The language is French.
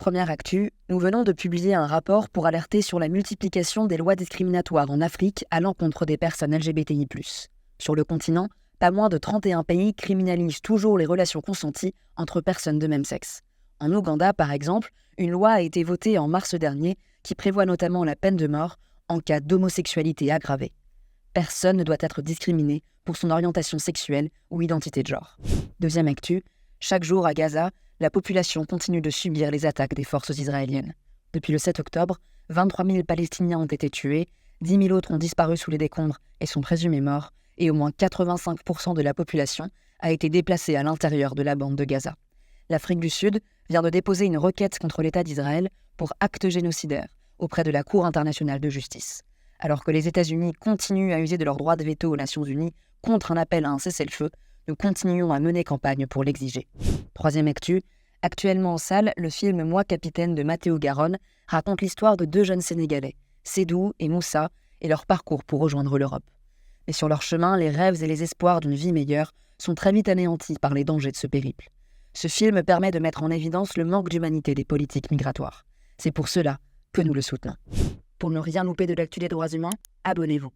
Première actu, nous venons de publier un rapport pour alerter sur la multiplication des lois discriminatoires en Afrique à l'encontre des personnes LGBTI+. Sur le continent, pas moins de 31 pays criminalisent toujours les relations consenties entre personnes de même sexe. En Ouganda, par exemple, une loi a été votée en mars dernier qui prévoit notamment la peine de mort en cas d'homosexualité aggravée. Personne ne doit être discriminé pour son orientation sexuelle ou identité de genre. Deuxième actu, chaque jour à Gaza, la population continue de subir les attaques des forces israéliennes. Depuis le 7 octobre, 23 000 Palestiniens ont été tués, 10 000 autres ont disparu sous les décombres et sont présumés morts, et au moins 85% de la population a été déplacée à l'intérieur de la bande de Gaza. L'Afrique du Sud vient de déposer une requête contre l'État d'Israël pour acte génocidaire auprès de la Cour internationale de justice. Alors que les États-Unis continuent à user de leur droit de veto aux Nations Unies contre un appel à un cessez-le-feu, nous continuons à mener campagne pour l'exiger. Troisième actu, actuellement en salle, le film Moi capitaine de Matteo Garonne raconte l'histoire de deux jeunes Sénégalais, Sédou et Moussa, et leur parcours pour rejoindre l'Europe. Mais sur leur chemin, les rêves et les espoirs d'une vie meilleure sont très vite anéantis par les dangers de ce périple. Ce film permet de mettre en évidence le manque d'humanité des politiques migratoires. C'est pour cela que nous le soutenons. Pour ne rien louper de l'actu des droits humains, abonnez-vous.